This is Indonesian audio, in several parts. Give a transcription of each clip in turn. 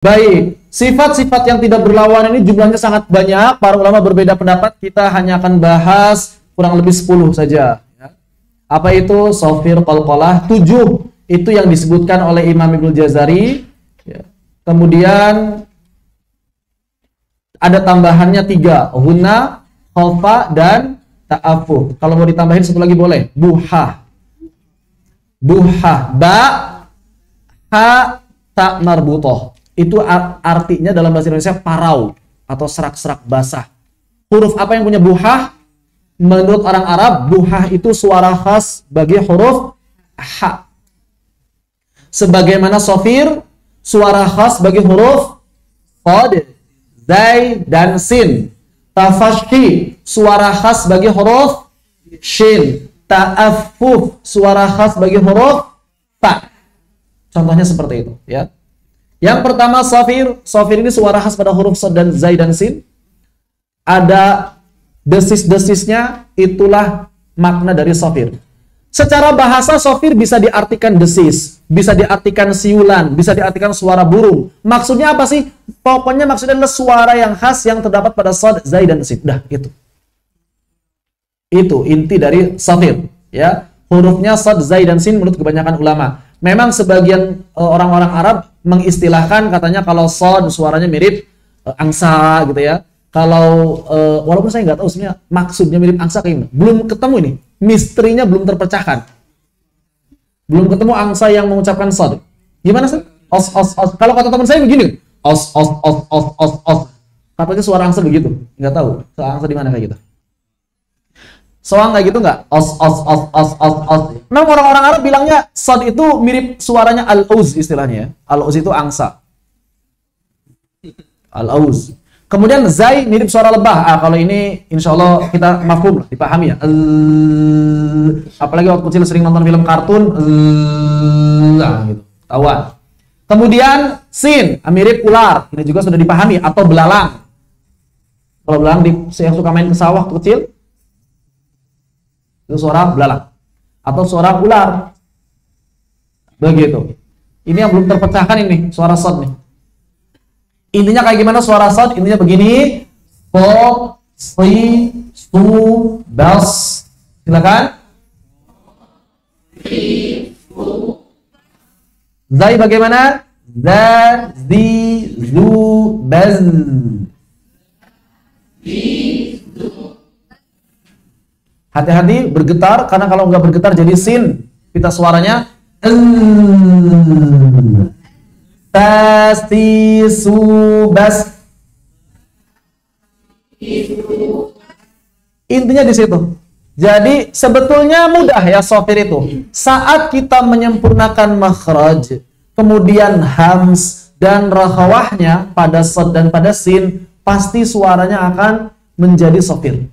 Baik, sifat-sifat yang tidak berlawanan ini jumlahnya sangat banyak. Para ulama berbeda pendapat. Kita hanya akan bahas kurang lebih 10 saja. Apa itu? Sofir, qalqalah. 7 itu yang disebutkan oleh Imam Ibnu Jazari. Kemudian ada tambahannya 3. Hunna, khofa, dan ta'afuf. Kalau mau ditambahin satu lagi boleh. Buha. Buha. Ba, ha, ta marbutoh. Itu artinya dalam bahasa Indonesia parau atau serak-serak basah. Huruf apa yang punya buhah? Menurut orang Arab, buhah itu suara khas bagi huruf ha. Sebagaimana sofir, suara khas bagi huruf qad, zai, dan sin. Tafashhi, suara khas bagi huruf shin. Ta'affuf, suara khas bagi huruf ta. Contohnya seperti itu, ya. Yang pertama sofir. Sofir ini suara khas pada huruf sod dan zai dan sin. Ada desis-desisnya, itulah makna dari sofir. Secara bahasa sofir bisa diartikan desis, bisa diartikan siulan, bisa diartikan suara burung. Maksudnya apa sih? Pokoknya maksudnya adalah suara yang khas yang terdapat pada sod, zai, dan sin. Udah, itu. Itu inti dari sofir, ya. Hurufnya sod, zai, dan sin menurut kebanyakan ulama. Memang sebagian orang-orang Arab mengistilahkan katanya kalau sod suaranya mirip angsa gitu ya. Kalau walaupun saya nggak tahu sebenarnya maksudnya mirip angsa kayak gimana. Belum ketemu ini. Misterinya belum terpecahkan. Belum ketemu angsa yang mengucapkan sod. Gimana sih? Os os os. Kalau kata teman saya begini. Os os os os os os. Katanya suara angsa begitu. Nggak tahu. Suara angsa di mana kayak gitu. Soang kayak gitu nggak? Os os os os os os. Memang orang-orang Arab bilangnya sod itu mirip suaranya al-uz istilahnya. Al-uz itu angsa. Al-uz. Kemudian zai mirip suara lebah. Kalau ini insya Allah kita mafhum lah, dipahami ya. Apalagi waktu kecil sering nonton film kartun. Gitu. Tahuan. Kemudian sin mirip ular. Ini juga sudah dipahami. Atau belalang. Kalau belalang yang suka main ke sawah waktu kecil. Itu suara belalang atau suara ular. Begitu. Ini yang belum terpecahkan ini, suara sod nih. Intinya kayak gimana suara sod? Intinya begini. Po, si, su, bas. Silakan. Zai bagaimana? Za, zi, zu, baz. Hati-hati bergetar, karena kalau nggak bergetar jadi sin. Kita suaranya tasti subas. Intinya di situ. Jadi sebetulnya mudah ya sofir itu. Saat kita menyempurnakan makhraj, kemudian hams dan rakhawahnya pada sod dan pada sin, pasti suaranya akan menjadi sofir.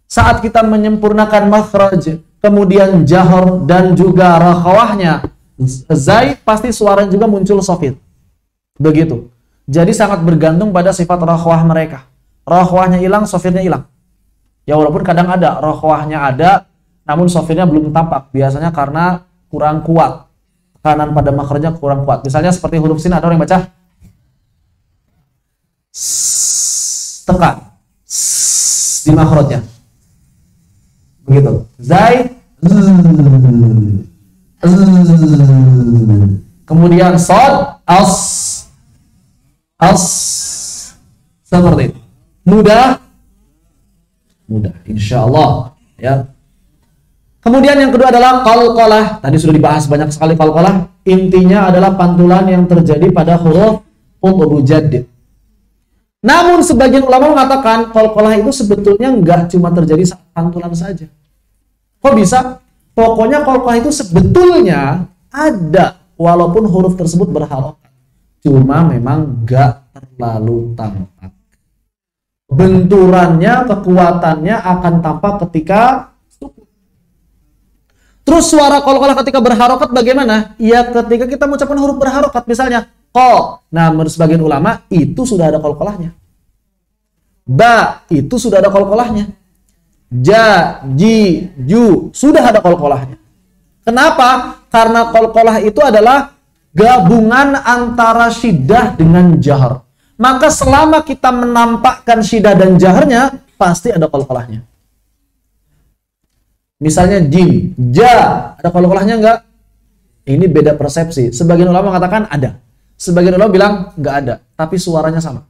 Saat kita menyempurnakan makhraj, kemudian jahor dan juga rakhawahnya zai, pasti suaranya juga muncul sofir. Begitu. Jadi sangat bergantung pada sifat rakhawah mereka. Rakhawahnya hilang, sofirnya hilang. Ya walaupun kadang ada, rakhawahnya ada, namun sofirnya belum tampak. Biasanya karena kurang kuat. Tekanan pada makhrajnya kurang kuat. Misalnya seperti huruf sin, ada orang yang baca tekan di makhrajnya. Begitu. Zai, kemudian sod, as, seperti itu. Mudah, insya Allah. Ya. Kemudian yang kedua adalah qalqalah. Tadi sudah dibahas banyak sekali qalqalah. Intinya adalah pantulan yang terjadi pada huruf mujad. Namun sebagian ulama mengatakan qalqalah itu sebetulnya nggak cuma terjadi saat pantulan saja. Kok bisa? Pokoknya qalqalah itu sebetulnya ada walaupun huruf tersebut berharokat. Cuma memang nggak terlalu tampak. Benturannya, kekuatannya akan tampak ketika sukun. Terus suara qalqalah ketika berharokat bagaimana? Ya ketika kita mengucapkan huruf berharokat, misalnya ko. Nah, menurut sebagian ulama itu sudah ada qalqalahnya. Ba itu sudah ada qalqalahnya. Ja, ji, ju sudah ada qalqalahnya. Kenapa? Karena qalqalah itu adalah Gabungan antara syiddah dengan jahar. Maka selama kita menampakkan syiddah dan jaharnya, pasti ada qalqalahnya. Misalnya jim, ja, ada qalqalahnya enggak? Ini beda persepsi. Sebagian ulama mengatakan ada. Sebagian ulama bilang enggak ada, tapi suaranya sama.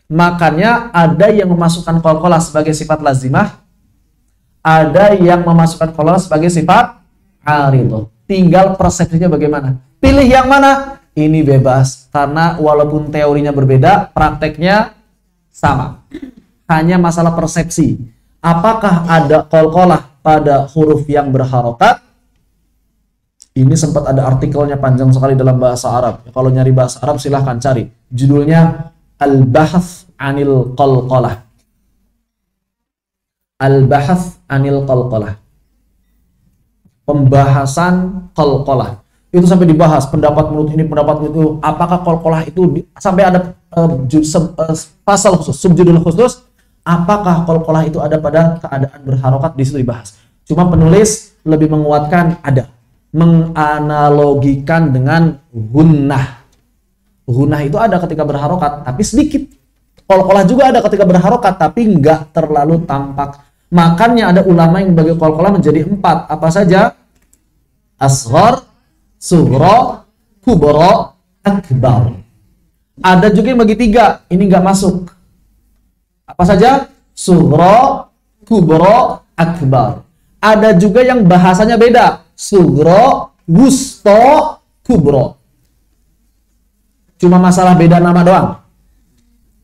Makanya ada yang memasukkan qalqalah sebagai sifat lazimah, ada yang memasukkan qalqalah sebagai sifat aridhah. Tinggal persepsinya bagaimana. Pilih yang mana? Ini bebas, karena walaupun teorinya berbeda, prakteknya sama. Hanya masalah persepsi. Apakah ada qalqalah pada huruf yang berharokat? Ini sempat ada artikelnya panjang sekali dalam bahasa Arab. Kalau nyari bahasa Arab silahkan cari. Judulnya Al-Bahth Anil Qalqalah. Al-Bahth Anil Qalqalah. Pembahasan qalqalah. Itu sampai dibahas pendapat menurut ini, pendapat menurut itu, apakah qalqalah itu sampai ada pasal khusus, subjudul khusus, apakah qalqalah itu ada pada keadaan berharokat, di situ dibahas. Cuma penulis lebih menguatkan ada, menganalogikan dengan gunnah. Gunnah itu ada ketika berharokat tapi sedikit. Qalqalah juga ada ketika berharokat tapi enggak terlalu tampak. Makanya ada ulama yang bagi qalqalah menjadi 4. Apa saja? Asghar, sughra, kubra, akbar. Ada juga yang bagi 3. Ini nggak masuk. Apa saja? Sughra, kubra, akbar. Ada juga yang bahasanya beda. Sughra, wusta, kubra. Cuma masalah beda nama doang.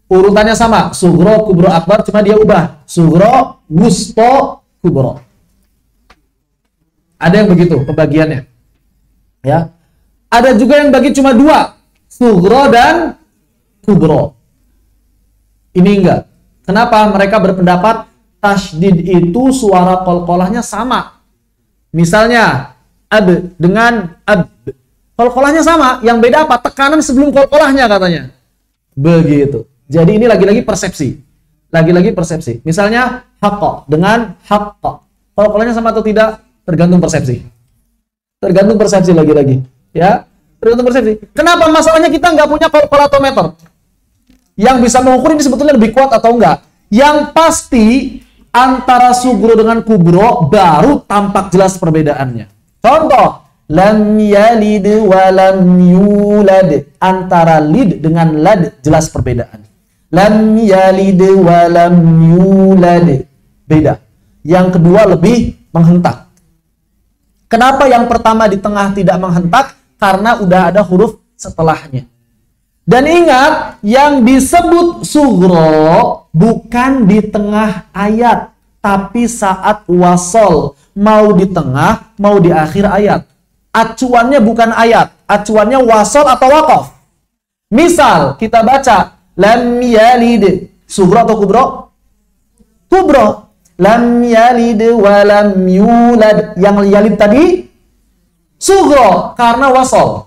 Urutannya sama. Sughra, kubra, akbar. Cuma dia ubah. Sughra, wusta, kubra. Ada yang begitu pembagiannya. Ya. Ada juga yang bagi cuma 2. Sughra dan kubra. Ini enggak. Kenapa? Mereka berpendapat tasydid itu suara qalqalahnya sama. Misalnya ab dengan ab. Qalqalahnya sama, yang beda apa? Tekanan sebelum qalqalahnya katanya. Begitu. Jadi ini lagi-lagi persepsi. Lagi-lagi persepsi. Misalnya haqqa dengan haqqa. Qalqalahnya sama atau tidak? Tergantung persepsi. Tergantung persepsi lagi-lagi. Ya, tergantung persepsi. Kenapa masalahnya kita nggak punya kalkulatometer yang bisa mengukur ini sebetulnya lebih kuat atau enggak? Yang pasti antara sugro dengan kubro baru tampak jelas perbedaannya. Contoh, lam yalid wa lam yulad. Antara lid dengan lad jelas perbedaan. Lam yalid wa lam yulad. Beda. Yang kedua lebih menghentak. Kenapa yang pertama di tengah tidak menghentak? Karena udah ada huruf setelahnya. Dan ingat, yang disebut sugro bukan di tengah ayat, tapi saat wasol. Mau di tengah, mau di akhir ayat. Acuannya bukan ayat, acuannya wasol atau waqaf. Misal, kita baca, lam yalid. Sugro atau kubro? Kubro. Lam yalid wa lam yulad. Yang yalid tadi sugro karena wasol.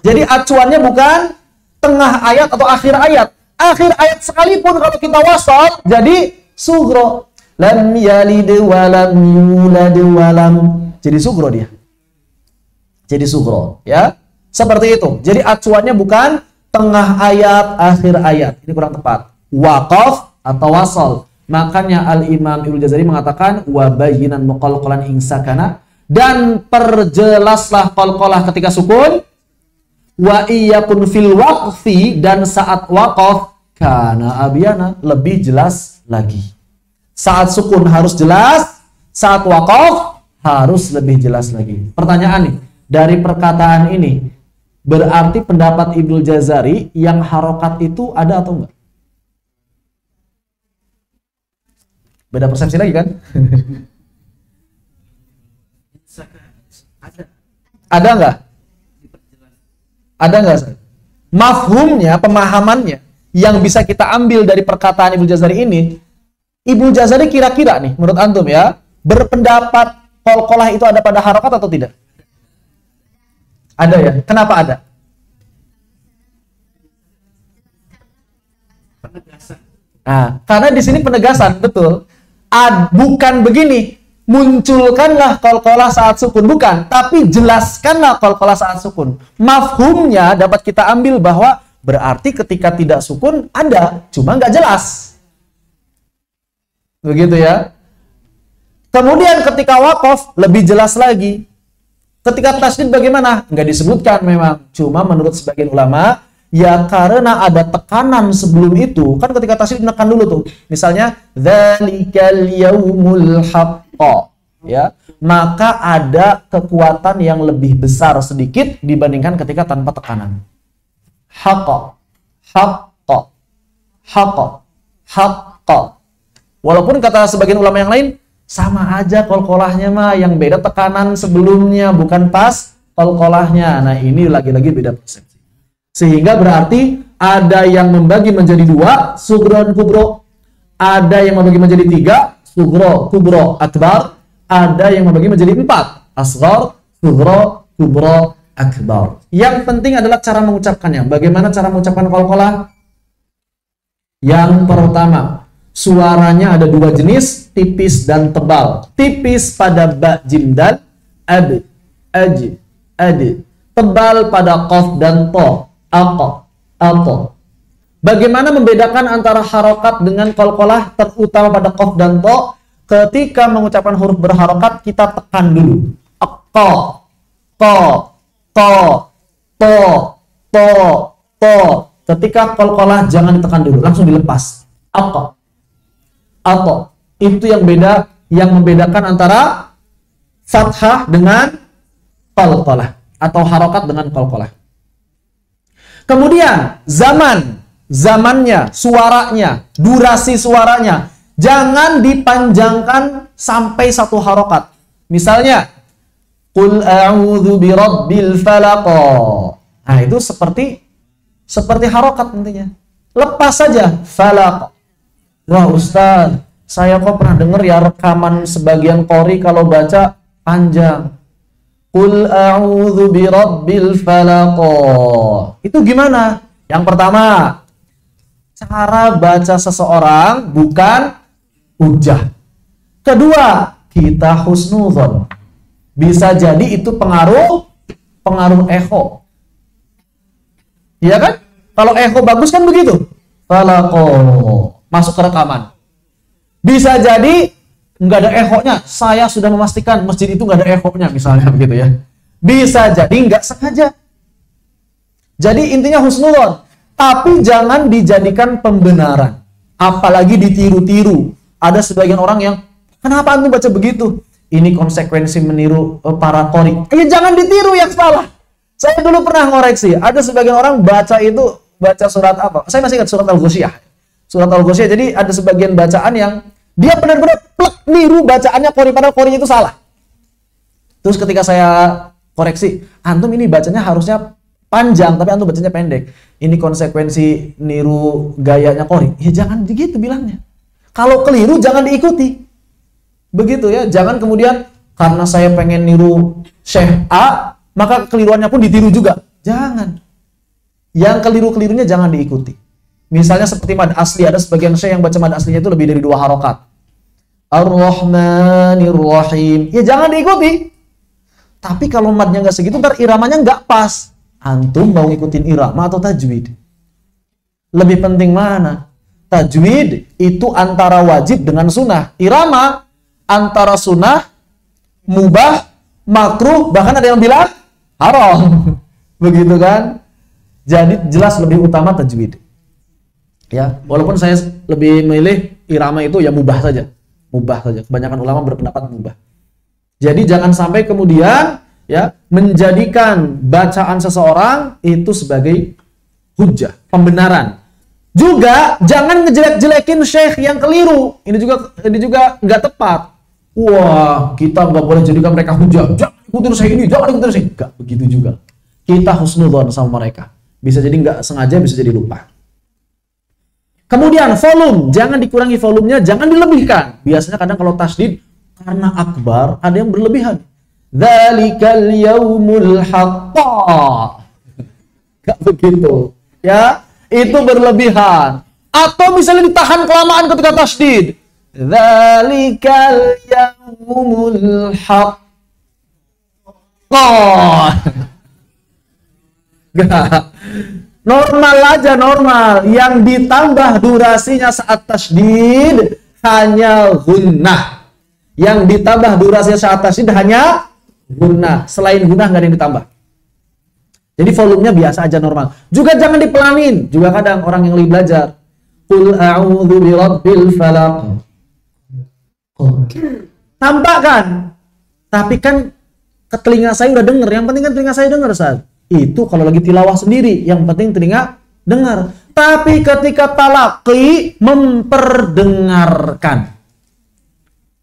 Jadi acuannya bukan tengah ayat atau akhir ayat. Akhir ayat sekalipun kalau kita wasol jadi sugro. Lam yalid wa lam yulad wa lam. Jadi sugro dia. Jadi sugro, ya. Seperti itu. Jadi acuannya bukan tengah ayat, akhir ayat. Ini kurang tepat. Waqaf atau wasol. Makanya Al-Imam Ibnu Jazari mengatakan wa bayyinan muqalqalan insakana, dan perjelaslah qalqalah ketika sukun, wa iyakun fil waqfi, dan saat waqaf kana abyana, lebih jelas lagi. Saat sukun harus jelas, saat waqaf harus lebih jelas lagi. Pertanyaan nih, dari perkataan ini berarti pendapat Ibnu Jazari yang harokat itu ada atau enggak? Beda persepsi lagi kan? Ada nggak? Ada nggak? Mafhumnya, pemahamannya yang bisa kita ambil dari perkataan Ibnu Jazari ini, Ibnu Jazari kira-kira nih, menurut antum ya, berpendapat qalqalah itu ada pada harokat atau tidak? Ada ya? Kenapa ada? Penegasan. Nah, karena di sini penegasan, betul. Bukan begini, munculkanlah qalqalah saat sukun. Bukan, tapi jelaskanlah qalqalah saat sukun. Mafhumnya dapat kita ambil bahwa berarti ketika tidak sukun ada, cuma nggak jelas. Begitu ya. Kemudian ketika waqaf lebih jelas lagi. Ketika tasydid bagaimana? Nggak disebutkan memang. Cuma menurut sebagian ulama, ya karena ada tekanan sebelum itu. Kan ketika tasydid menekan dulu tuh. Misalnya, dzalikal yaumul haqqa. Ya, maka ada kekuatan yang lebih besar sedikit dibandingkan ketika tanpa tekanan. Haqqa, haqqa, haqqa, haqqa. Walaupun kata sebagian ulama yang lain, sama aja qalqalahnya mah, yang beda tekanan sebelumnya, bukan pas qalqalahnya. Nah ini lagi-lagi beda persepsi. Sehingga berarti ada yang membagi menjadi dua, sugro dan kubro. Ada yang membagi menjadi tiga, sugro, kubro, akbar. Ada yang membagi menjadi empat, asghar, sugro, kubro, akbar. Yang penting adalah cara mengucapkannya. Bagaimana cara mengucapkan qalqalah? Yang pertama, suaranya ada dua jenis, tipis dan tebal. Tipis pada ba, jim, dal, ad, aj, ad. Tebal pada qaf dan to, aqa, ato. Bagaimana membedakan antara harokat dengan qalqalah, terutama pada qaf dan to? Ketika mengucapkan huruf berharokat, kita tekan dulu. Aqa, to, to, to, to, to. Ketika qalqalah jangan ditekan dulu, langsung dilepas. Aqa, atau itu yang beda, yang membedakan antara fathah dengan qalqalah atau harokat dengan qalqalah. Kemudian zamannya, suaranya, durasi suaranya jangan dipanjangkan sampai satu harokat. Misalnya, qul a'udzu birabbil falaq. Nah, itu seperti harokat nantinya. Lepas saja falaq. Wah Ustaz, saya kok pernah dengar ya rekaman sebagian qori kalau baca panjang. Qul a'udzu birabbil falaq. Itu gimana? Yang pertama, cara baca seseorang bukan hujah. Kedua, kita husnudzon. Bisa jadi itu pengaruh echo. Iya kan? Kalau echo bagus kan begitu. Falaq. Masuk ke rekaman. Bisa jadi nggak ada echo-nya. Saya sudah memastikan masjid itu nggak ada echo-nya, misalnya begitu ya. Bisa jadi nggak sengaja. Jadi intinya husnudzon. Tapi jangan dijadikan pembenaran. Apalagi ditiru-tiru. Ada sebagian orang yang, kenapa antum baca begitu? Ini konsekuensi meniru para qori. Jangan ditiru yang salah. Saya dulu pernah ngoreksi. Ada sebagian orang baca surat apa? Saya masih ingat surat Al-Ghasyiyah. Surat Al-Ghasyiyah, jadi ada sebagian bacaan yang dia benar-benar plek niru bacaannya qori, padahal qorinya itu salah. Terus ketika saya koreksi, antum ini bacanya harusnya panjang tapi antum bacanya pendek. Ini konsekuensi niru gayanya qori. Ya jangan begitu bilangnya. Kalau keliru jangan diikuti. Begitu ya, jangan kemudian karena saya pengen niru Syekh A, maka keliruannya pun ditiru juga. Jangan. Yang keliru-kelirunya jangan diikuti. Misalnya seperti mad asli, ada sebagian syekh yang baca mad aslinya itu lebih dari 2 harokat. Ar-Rahmanir-Rahim. Ya jangan diikuti. Tapi kalau madnya nggak segitu, ntar iramanya nggak pas. Antum mau ngikutin irama atau tajwid? Lebih penting mana? Tajwid itu antara wajib dengan sunnah. Irama antara sunnah, mubah, makruh, bahkan ada yang bilang haram. Begitu kan? Jadi jelas lebih utama tajwid. Ya, walaupun saya lebih memilih irama itu ya mubah saja. Mubah saja. Kebanyakan ulama berpendapat mubah. Jadi jangan sampai kemudian ya menjadikan bacaan seseorang itu sebagai hujjah, pembenaran. Juga jangan ngejelek-jelekin syekh yang keliru. Ini juga nggak tepat. Wah, kita nggak boleh jadikan mereka hujjah. Jangan ikutin syekh ini, jangan ikutin syekh. Nggak begitu juga. Kita husnudzon sama mereka. Bisa jadi nggak sengaja, bisa jadi lupa. Kemudian volume, jangan dikurangi volumenya, jangan dilebihkan. Biasanya kadang kalau tasydid karena akbar ada yang berlebihan. Dzalikal yaumul haqqa. Nggak begitu. Ya. Itu berlebihan. Atau misalnya ditahan kelamaan ketika tasydid. Dzalikal yaum ja'ahumul haqqon. Gak. Normal aja, normal. Yang ditambah durasinya saat tasydid hanya gunnah. Yang ditambah durasinya saat tasydid hanya gunnah. Selain gunnah nggak ada yang ditambah. Jadi volumenya biasa aja, normal. Juga jangan dipelanin. Juga kadang orang yang lagi belajar, qul a'udzu birabbil falaq. Tampak kan? Tapi kan ke telinga saya udah denger. Yang penting kan telinga saya denger, Ustaz. Itu kalau lagi tilawah sendiri, yang penting telinga dengar. Tapi ketika talaqi, memperdengarkan.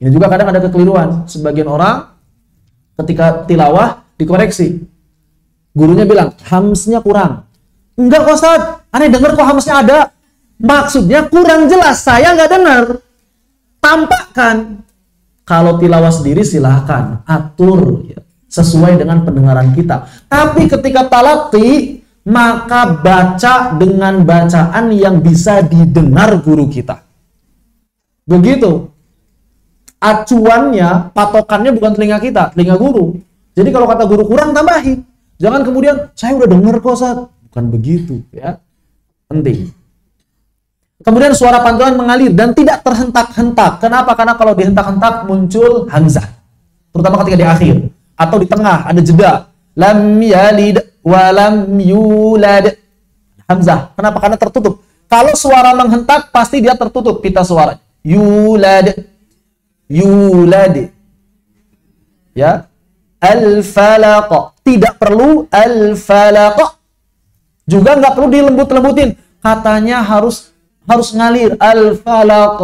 Ini juga kadang ada kekeliruan. Sebagian orang ketika tilawah dikoreksi. Gurunya bilang, hamsnya kurang. Enggak kok, Ustaz. Aneh denger kok hamsnya ada. Maksudnya kurang jelas. Saya nggak dengar. Tampakkan. Kalau tilawah sendiri silahkan. Atur. Ya, sesuai dengan pendengaran kita. Tapi ketika talaqi, maka baca dengan bacaan yang bisa didengar guru kita. Begitu. Acuannya, patokannya bukan telinga kita, telinga guru. Jadi kalau kata guru kurang, tambahin. Jangan kemudian, saya udah denger kok, Ustaz. Bukan begitu, ya. Penting. Kemudian suara pantulan mengalir dan tidak terhentak-hentak. Kenapa? Karena kalau dihentak-hentak muncul hamzah. Terutama ketika di akhir. Atau di tengah, ada jeda. Lam yalid wa lam yulad. Hamzah. Kenapa? Karena tertutup. Kalau suara menghentak, pasti dia tertutup pita suara. Yulad. Yulad. Ya. Al-falaq. Tidak perlu al-falaq. Juga nggak perlu dilembut-lembutin. Katanya harus ngalir. Al-falaq.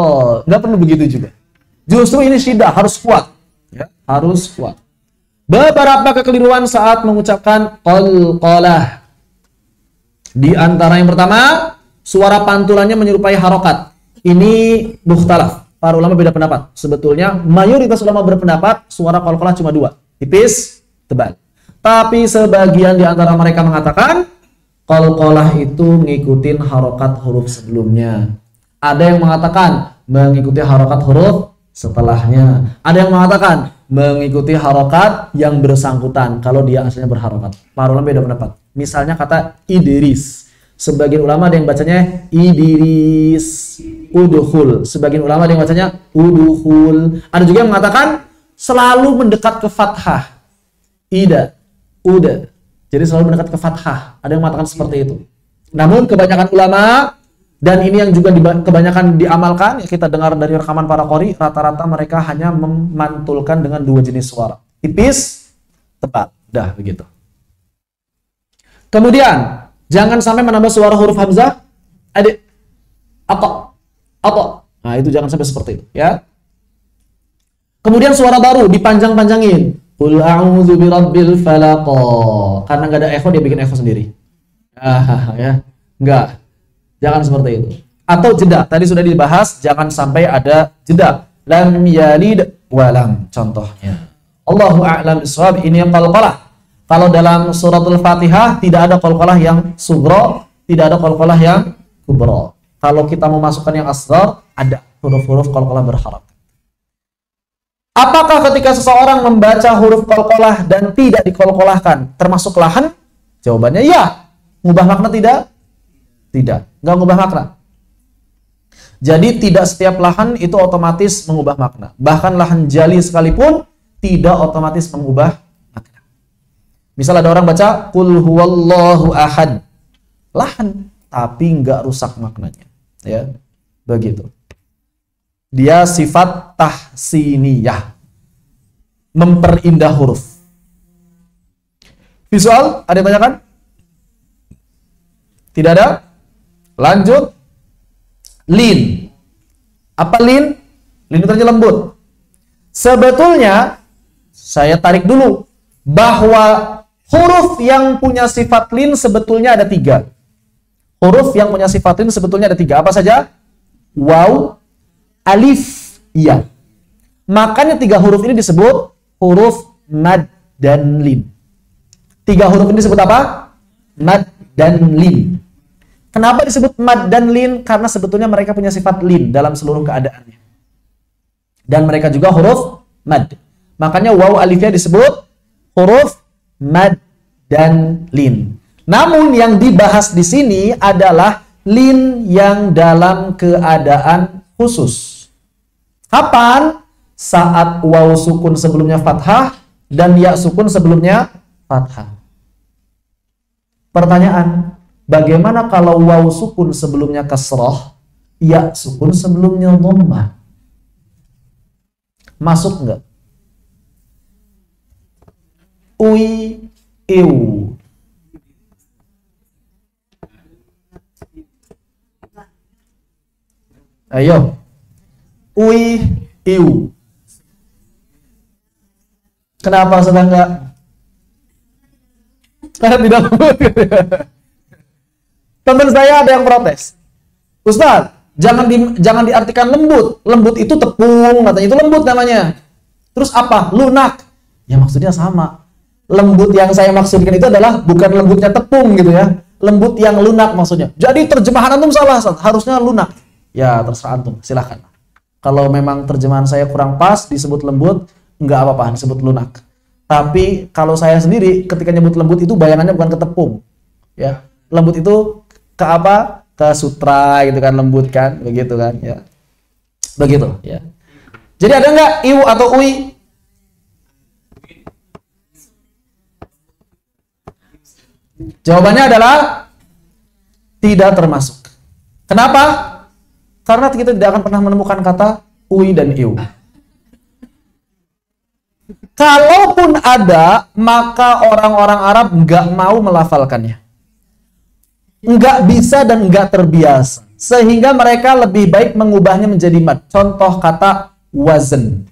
Nggak perlu begitu juga. Justru ini syiddah, harus kuat. Ya, harus kuat. Beberapa kekeliruan saat mengucapkan qalqalah. Di antara yang pertama, suara pantulannya menyerupai harokat. Ini mukhtalaf. Para ulama beda pendapat. Sebetulnya mayoritas ulama berpendapat suara qalqalah cuma dua. Tipis, tebal. Tapi sebagian di antara mereka mengatakan qalqalah itu ngikutin harokat huruf sebelumnya. Ada yang mengatakan mengikuti harokat huruf setelahnya. Ada yang mengatakan mengikuti harokat yang bersangkutan kalau dia aslinya berharokat. Para ulama beda pendapat. Misalnya kata Idris. Sebagian ulama ada yang bacanya Idris. Udhul. Sebagian ulama ada yang bacanya Udhul. Ada juga yang mengatakan selalu mendekat ke fathah. Ida, uda. Jadi selalu mendekat ke fathah. Ada yang mengatakan seperti itu. Namun kebanyakan ulama, dan ini yang juga kebanyakan diamalkan, ya kita dengar dari rekaman para qori, rata-rata mereka hanya memantulkan dengan dua jenis suara. Tipis, tepat. Dah, begitu. Kemudian, jangan sampai menambah suara huruf hamzah. Adik, apa. Nah, itu jangan sampai seperti itu. Ya. Kemudian suara baru dipanjang-panjangin. Qul a'udzu birabbil falaq. Karena nggak ada echo, dia bikin echo sendiri. Ya, nggak. Jangan seperti itu. Atau jeda. Tadi sudah dibahas, jangan sampai ada jeda. Lam yalid wa lam. Contohnya. Allahu a'lam bishawab. Ini yang qalqalah. Kalau dalam suratul Fatihah tidak ada qalqalah yang sughra, tidak ada qalqalah yang kubra. Kalau kita mau masukkan yang asghar, ada huruf-huruf qalqalah berharap. Apakah ketika seseorang membaca huruf qalqalah dan tidak diqalqalahkan termasuk lahan? Jawabannya ya. Ngubah makna tidak? Tidak. Nggak ngubah makna. Jadi tidak setiap lahan itu otomatis mengubah makna. Bahkan lahan jali sekalipun tidak otomatis mengubah makna. Misal ada orang baca qul huwallahu ahad. Lahan, tapi nggak rusak maknanya. Ya, begitu. Dia sifat tahsiniyah, memperindah huruf. Visual, ada yang tanyakan? Tidak ada? Lanjut. Lin. Apa lin? Lin itu artinya lembut. Sebetulnya, saya tarik dulu, bahwa huruf yang punya sifat lin sebetulnya ada 3. Huruf yang punya sifat lin sebetulnya ada 3. Apa saja? Waw, alif, ya. Makanya 3 huruf ini disebut huruf mad dan lin. 3 huruf ini disebut apa? Mad dan lin. Kenapa disebut mad dan lin? Karena sebetulnya mereka punya sifat lin dalam seluruh keadaannya. Dan mereka juga huruf mad. Makanya waw alifnya disebut huruf mad dan lin. Namun yang dibahas di sini adalah lin yang dalam keadaan khusus. Kapan? Saat waw sukun sebelumnya fathah dan ya sukun sebelumnya fathah. Pertanyaan, bagaimana kalau waw sukun sebelumnya kasrah, ya sukun sebelumnya dhammah? Masuk nggak? Ui, iu. Ayo. Ui, iu. Kenapa sedang nggak? Karena tidak lembut. Teman saya ada yang protes. Ustaz, jangan diartikan lembut. Lembut itu tepung, katanya itu lembut namanya. Terus apa? Lunak. Ya maksudnya sama. Lembut yang saya maksudkan itu adalah bukan lembutnya tepung gitu ya. Lembut yang lunak maksudnya. Jadi terjemahan antum salah, harusnya lunak. Ya terserah antum, silahkan. Kalau memang terjemahan saya kurang pas disebut lembut, nggak apa-apa, disebut lunak. Tapi kalau saya sendiri ketika nyebut lembut itu bayangannya bukan ke tepung. Ya. Lembut itu ke apa? Ke sutra gitu kan, lembut kan, begitu kan ya. Begitu ya. Jadi ada nggak iu atau ui? Jawabannya adalah tidak termasuk. Kenapa? Karena kita tidak akan pernah menemukan kata ui dan iu. Kalaupun ada, maka orang-orang Arab nggak mau melafalkannya. Nggak bisa dan nggak terbiasa. Sehingga mereka lebih baik mengubahnya menjadi mad. Contoh kata wazn.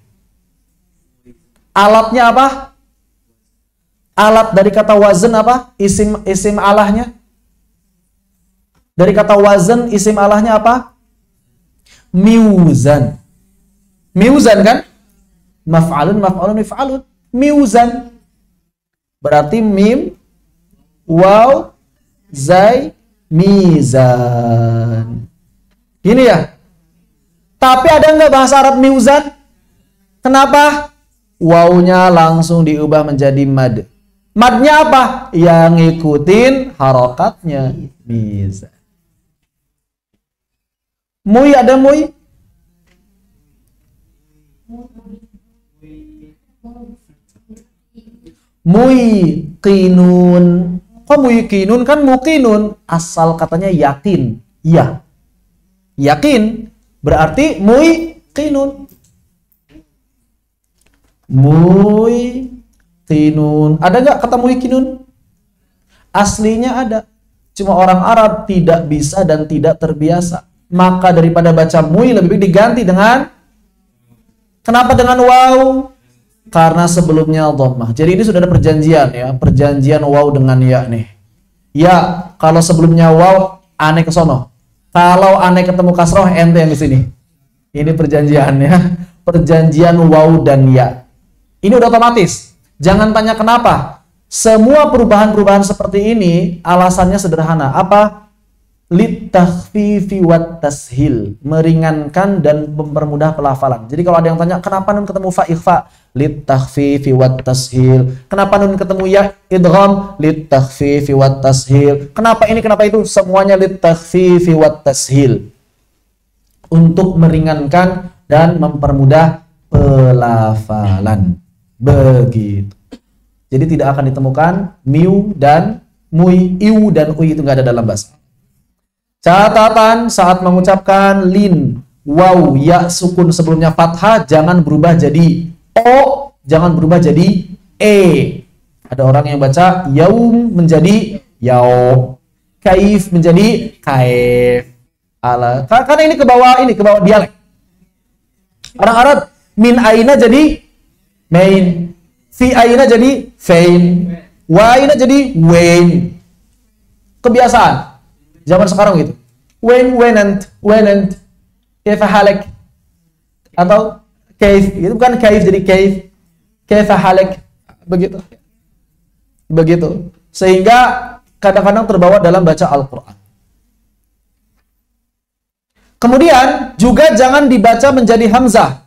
Alatnya apa? Alat dari kata wazn apa? Isim alahnya. Dari kata wazn, isim alahnya apa? Miuzan. Miuzan kan? Maf'alun, mif'alun. Miuzan. Berarti mim, waw, zai, mizan. Gini ya. Tapi ada nggak bahasa Arab miuzan? Kenapa? Wawnya langsung diubah menjadi mad. Madnya apa? Yang ngikutin harokatnya. Mizan. Mui ada mui? Muiqinun. Kok muiqinun? Kan muqinun. Asal katanya yakin. Iya. Yakin. Berarti muiqinun. Muiqinun. Ada nggak kata muiqinun? Aslinya ada. Cuma orang Arab tidak bisa dan tidak terbiasa. Maka daripada baca mui lebih baik diganti dengan, kenapa dengan waw? Karena sebelumnya dhammah. Jadi ini sudah ada perjanjian ya, perjanjian waw dengan ya nih. Ya, kalau sebelumnya waw, ane ke sono. Kalau ane ketemu kasroh, ente yang di sini. Ini perjanjiannya, perjanjian waw dan ya. Ini udah otomatis. Jangan tanya kenapa. Semua perubahan-perubahan seperti ini alasannya sederhana. Apa? Litakhfifi wat tashil, meringankan dan mempermudah pelafalan. Jadi kalau ada yang tanya kenapa nun ketemu fa ikhfa, litakhfifi wat tashil. Kenapa nun ketemu ya idgham, litakhfifi wat tashil. Kenapa ini kenapa itu? Semuanya litakhfifi wat tashil. Untuk meringankan dan mempermudah pelafalan. Begitu. Jadi tidak akan ditemukan miu dan mui, iu dan ui itu nggak ada dalam bahasa. Catatan saat mengucapkan lin, waw, ya sukun sebelumnya fathah jangan berubah jadi o, jangan berubah jadi e. Ada orang yang baca yaum menjadi yau, kaif menjadi kaif. Ala, karena ini ke bawah dialek. Orang Arab min aina jadi main, fi aina jadi fein, wa aina jadi wain. Kebiasaan. Zaman sekarang gitu. Wenent, kaifa halak. Atau kaif, itu bukan kaif jadi kaif. Kaifa halak. Begitu. Begitu. Sehingga kadang-kadang terbawa dalam baca Al-Qur'an. Kemudian juga jangan dibaca menjadi hamzah,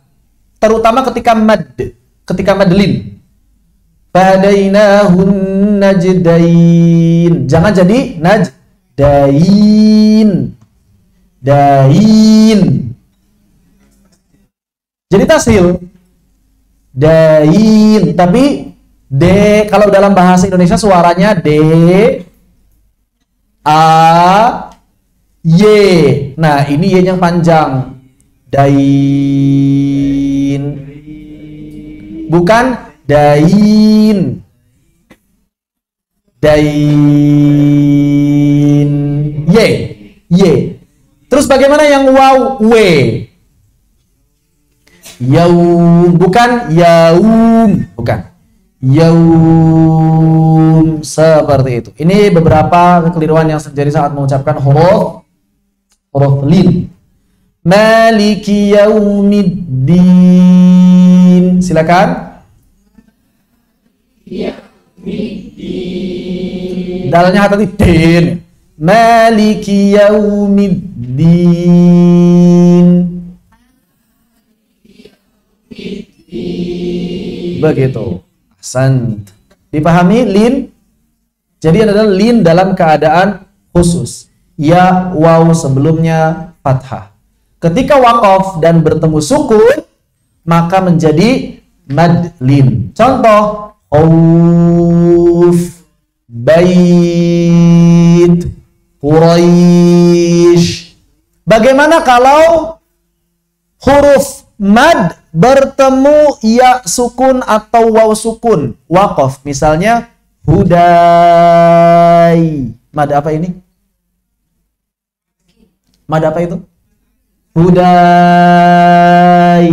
terutama ketika mad. ketika madlin. Fahadainahun najdain. Jangan jadi najdain. Dain. Jadi tashil. Dain. Tapi D, kalau dalam bahasa Indonesia suaranya D, A, Y. Nah, ini Y yang panjang. Dain. Bukan dain. Dain. Y. Y. Terus bagaimana yang waw? W. Yaum. Bukan yaum. Bukan. Yaum. Seperti itu. Ini beberapa kekeliruan yang terjadi saat mengucapkan huruf lin. Maliki yaumiddin. Silakan. Dalnya hati din. Maliki yaumiddin. Begitu. Ahsan. Dipahami lin? Jadi adalah lin dalam keadaan khusus. Ya, waw sebelumnya fathah. Ketika waqaf dan bertemu sukun, maka menjadi mad lin. Contoh, khauf, bait, Quraisy. Bagaimana kalau huruf mad bertemu ya sukun atau waw sukun? Waqaf, misalnya hudai. Mad apa ini? Mad apa itu? Hudai.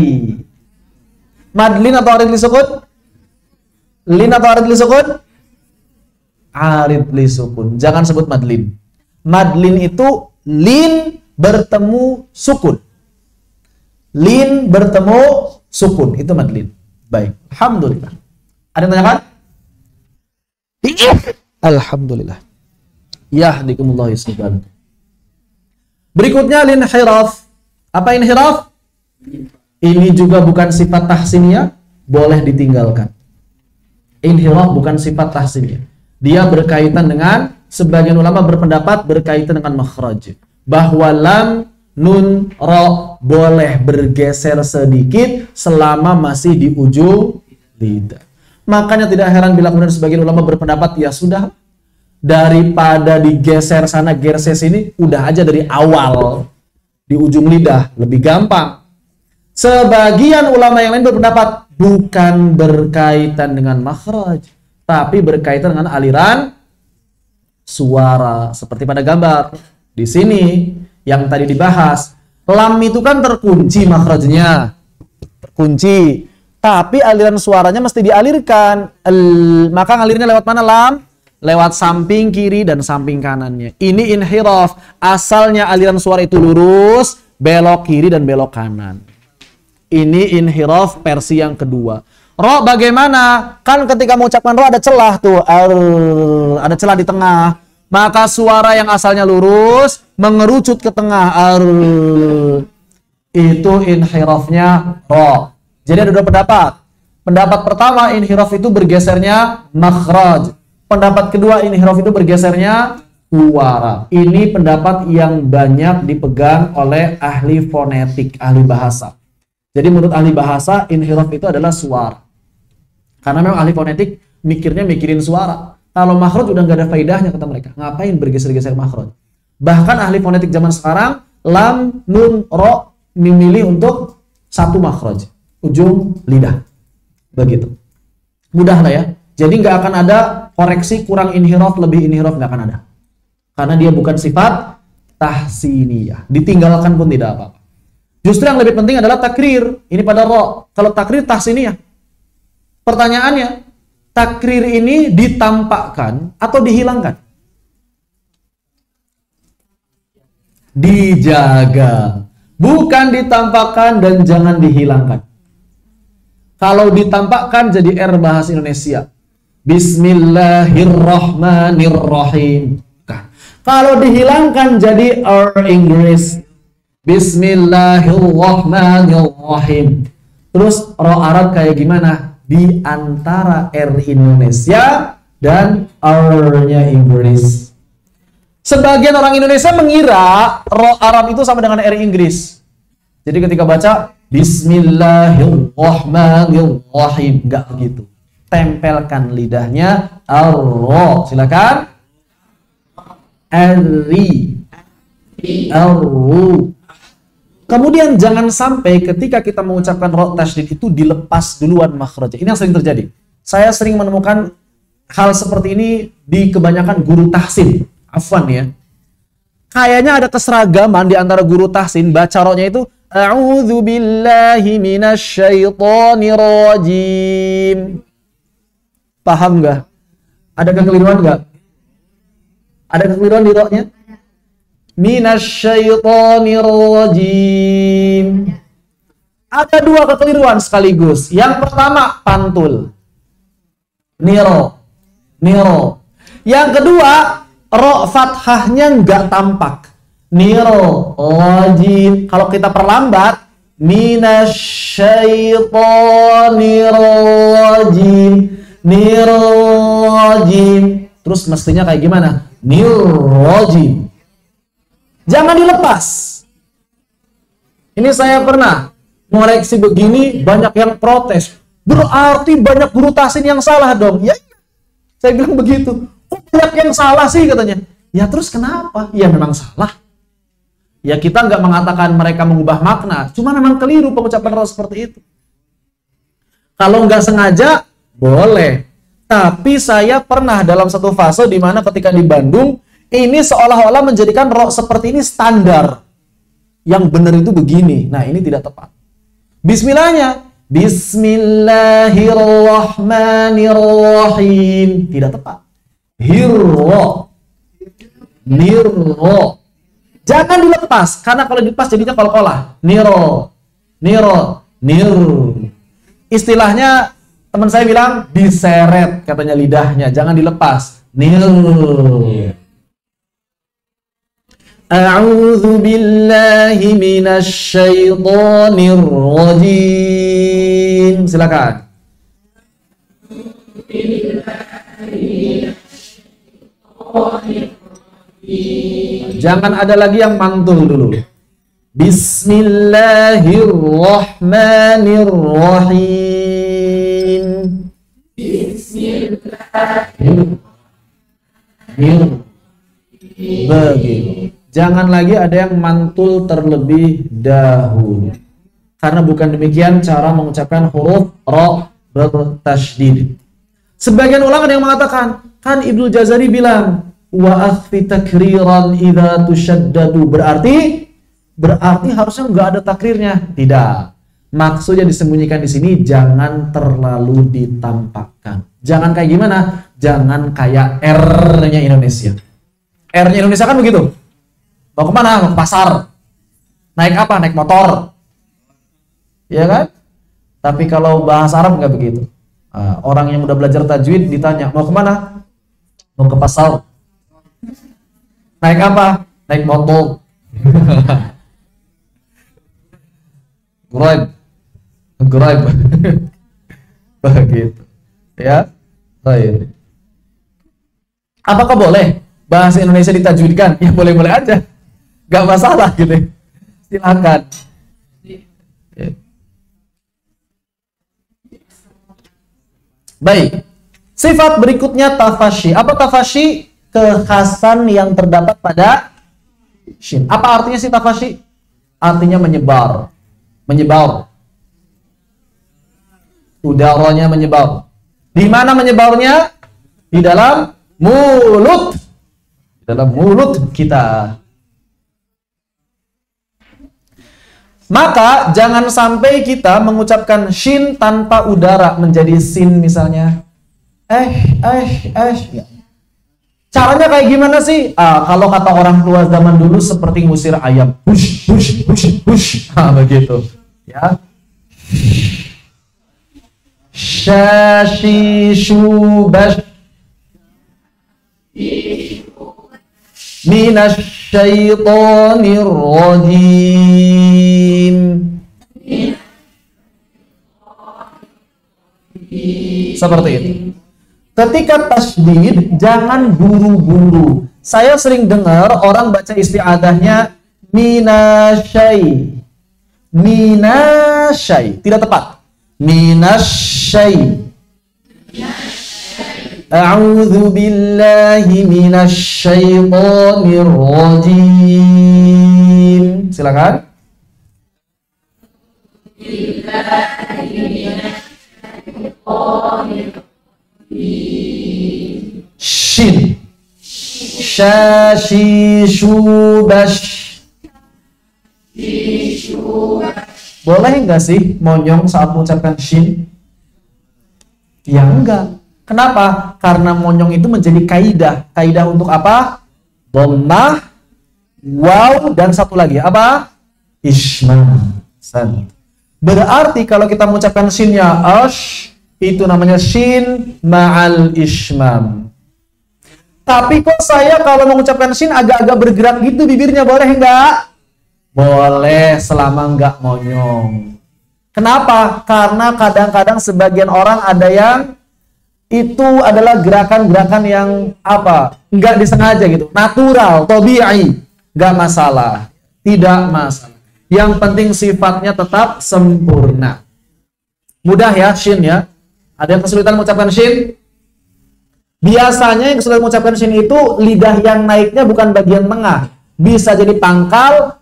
Mad lin atau arid li sukun? Lin atau arid li sukun? Arid li sukun. Jangan sebut madlin. Madlin itu lin bertemu sukun. Lin bertemu sukun. Itu madlin. Baik. Alhamdulillah. Ada yang tanyakan? Alhamdulillah. Yahdikumullah yusibban. Berikutnya linhiraf. Apa inhiraf? Ini juga bukan sifat tahsiniyah, boleh ditinggalkan. Inhiraf bukan sifat tahsiniyah. Dia berkaitan dengan, sebagian ulama berpendapat berkaitan dengan makhraj. Bahwa lam, nun, ro boleh bergeser sedikit selama masih di ujung lidah. Makanya tidak heran bila kemudian sebagian ulama berpendapat, ya sudah, daripada digeser sana geser sini, udah aja dari awal di ujung lidah, lebih gampang. Sebagian ulama yang lain berpendapat bukan berkaitan dengan makhraj, tapi berkaitan dengan aliran suara. Seperti pada gambar di sini yang tadi dibahas, lam itu kan terkunci makhrajnya, terkunci, tapi aliran suaranya mesti dialirkan. Maka ngalirnya lewat mana lam? Lewat samping kiri dan samping kanannya. Ini inhiraf. Asalnya aliran suara itu lurus, belok kiri dan belok kanan. Ini inhiraf versi yang kedua. Ro bagaimana? Kan ketika mengucapkan ro ada celah tuh. Ada celah di tengah. Maka suara yang asalnya lurus mengerucut ke tengah. Itu inhirafnya ro. Jadi ada dua pendapat. Pendapat pertama, inhiraf itu bergesernya makhraj. Pendapat kedua, inhiraf itu bergesernya suara. Ini pendapat yang banyak dipegang oleh ahli fonetik, ahli bahasa. Jadi menurut ahli bahasa, inhiraf itu adalah suara. Karena memang ahli fonetik mikirin suara. Kalau makhraj udah nggak ada faedahnya kata mereka. Ngapain bergeser-geser makhraj? Bahkan ahli fonetik zaman sekarang, lam, nun, ro memilih untuk satu makhraj, ujung lidah. Begitu. Mudah lah ya. Jadi nggak akan ada koreksi kurang inhiraf, lebih inhiraf, nggak akan ada. Karena dia bukan sifat tahsiniyah. Ditinggalkan pun tidak apa-apa. Justru yang lebih penting adalah takrir. Ini pada ro. Kalau takrir tahsiniyah. Pertanyaannya, takrir ini ditampakkan atau dihilangkan? Dijaga. Bukan ditampakkan dan jangan dihilangkan. Kalau ditampakkan jadi R bahasa Indonesia. Bismillahirrahmanirrahim. Kalau dihilangkan jadi R Inggris. Bismillahirrahmanirrahim. Terus ro Arab kayak gimana? di antara R Indonesia dan R-nya Inggris. Sebagian orang Indonesia mengira ro Arab itu sama dengan R Inggris. Jadi ketika baca Bismillahirrahmanirrahim, enggak begitu. Tempelkan lidahnya ar-ro. Silakan. Ar-ri. Ar-ru. Kemudian jangan sampai ketika kita mengucapkan ro tasydid itu dilepas duluan makhraj. Ini yang sering terjadi. Saya sering menemukan hal seperti ini di kebanyakan guru tahsin. Afwan ya. Kayaknya ada keseragaman di antara guru tahsin baca ro-nya itu A'udzu billahi minasyaitonir rajim. Paham nggak? Ada kekeliruan nggak? Ada kekeliruan di ro-nya? Minasyaitonir rajim. Ada dua kekeliruan sekaligus. Yang pertama pantul. Niro. Yang kedua, ro fathahnya nggak tampak. Niro, rajim. Kalau kita perlambat, minasyaitonir rajim. Nirrajim. Terus mestinya kayak gimana? Nirrajim. Jangan dilepas. Ini saya pernah mengoreksi begini, banyak yang protes. Berarti banyak guru tahsin yang salah dong. Ya, saya bilang begitu. Kok banyak yang salah sih katanya? Ya terus kenapa? Ya memang salah. Ya kita nggak mengatakan mereka mengubah makna. Cuma memang keliru pengucapan roh seperti itu. Kalau nggak sengaja, boleh. Tapi saya pernah dalam satu fase di mana ketika di Bandung, ini seolah-olah menjadikan roh seperti ini standar. Yang benar itu begini. Nah ini tidak tepat. Bismillahnya. Bismillahirrahmanirrahim. Tidak tepat. Hirro. Nirro. Jangan dilepas. Karena kalau dilepas jadinya kol-kolah. Niro. Istilahnya teman saya bilang diseret katanya lidahnya. Jangan dilepas. Niro. A'udzu billahi minasyaitonir rajim. Silakan. Jangan ada lagi yang mantul dulu. Bismillahirrahmanirrahim. Bismillahirrahmanirrahim. Begitu. Jangan lagi ada yang mantul terlebih dahulu. Karena bukan demikian cara mengucapkan huruf ra bertasydid. Sebagian ulama ada yang mengatakan, kan Ibnu Jazari bilang, wa akhfi takriran idza tushaddadu. Berarti harusnya nggak ada takrirnya. Tidak. Maksudnya disembunyikan di sini, jangan terlalu ditampakkan. Jangan kayak gimana? Jangan kayak R-nya Indonesia. R-nya Indonesia kan begitu. Mau kemana? Mau ke pasar. Naik apa? Naik motor. Ya kan? Tapi kalau bahasa Arab nggak begitu. Orang yang udah belajar tajwid ditanya, mau kemana? Mau ke pasar. Naik apa? Naik motor. Guraib. Begitu. Ya. Baik. Apakah boleh bahasa Indonesia ditajwidkan? Ya boleh-boleh aja. Gak masalah gitu. Silakan. Baik. Sifat berikutnya tafashi. Apa tafashi? Kekhasan yang terdapat pada shin. Apa artinya sih tafashi? Artinya menyebar. Menyebar. Udaranya menyebar. Di mana menyebarnya? Di dalam mulut. Di dalam mulut kita. Maka jangan sampai kita mengucapkan shin tanpa udara menjadi sin misalnya. Caranya kayak gimana sih? Kalau kata orang tua zaman dulu seperti ngusir ayam. Hush, hush, hush, hush. Begitu. Ya. Shashishu bash. Minasyaitonir rajim. Seperti itu. Ketika tasydid, jangan buru-buru. Saya sering dengar orang baca isti'adzahnya minasyai. Minasyai. Tidak tepat. Minasyai. A'udzu billahi minasyaitonir rajim. Silakan. Shin. Shashishubash. Boleh nggak sih monyong saat mengucapkan shin? Ya enggak. Kenapa? Karena monyong itu menjadi kaidah. Kaidah untuk apa? Dhammah, waw, dan satu lagi apa? Ishmam. Berarti kalau kita mengucapkan shinnya ash, itu namanya shin ma'al ishmam. Tapi kok saya kalau mengucapkan shin agak-agak bergerak gitu bibirnya, boleh enggak? Boleh selama enggak monyong. Kenapa? Karena kadang-kadang sebagian orang ada yang itu adalah gerakan-gerakan yang apa? Enggak disengaja gitu. Natural, tabi'i. Enggak masalah. Tidak masalah. Yang penting sifatnya tetap sempurna. Mudah ya, shin ya. Ada yang kesulitan mengucapkan shin? Biasanya yang kesulitan mengucapkan shin itu lidah yang naiknya bukan bagian tengah. Bisa jadi pangkal,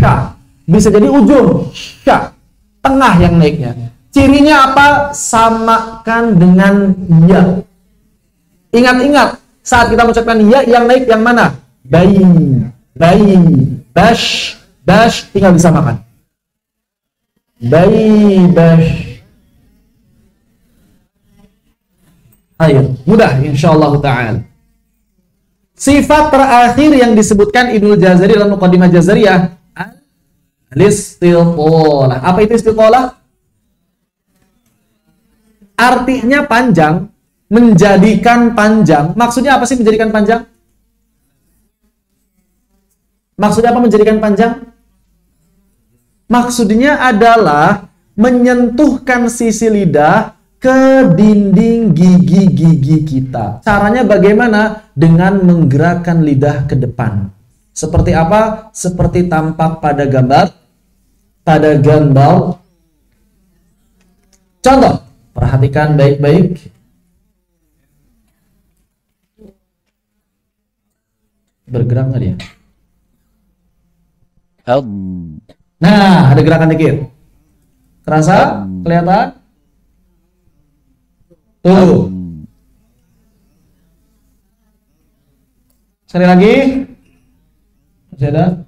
ya. Bisa jadi ujung, ya. Tengah yang naiknya. Cirinya apa? Samakan dengan ya. Ingat-ingat, saat kita mengucapkan ya, yang naik yang mana? Bayi, bash, tinggal disamakan. Bayi, bash. Ayo, mudah insyaallah ta'ala. Sifat terakhir yang disebutkan Ibnu Jazari dalam Muqaddimah Jazariyah, al-istiqalah. Apa itu istiqalah? Artinya panjang, menjadikan panjang. Maksudnya apa sih menjadikan panjang? Maksudnya apa menjadikan panjang? Maksudnya adalah menyentuhkan sisi lidah ke dinding gigi-gigi kita. Caranya bagaimana? Dengan menggerakkan lidah ke depan. Seperti apa? Seperti tampak pada gambar. Contoh, perhatikan baik-baik. Bergerak nggak dia? Nah, ada gerakan dikit. Terasa? Kelihatan? Tuh. Sekali lagi. Masih ada?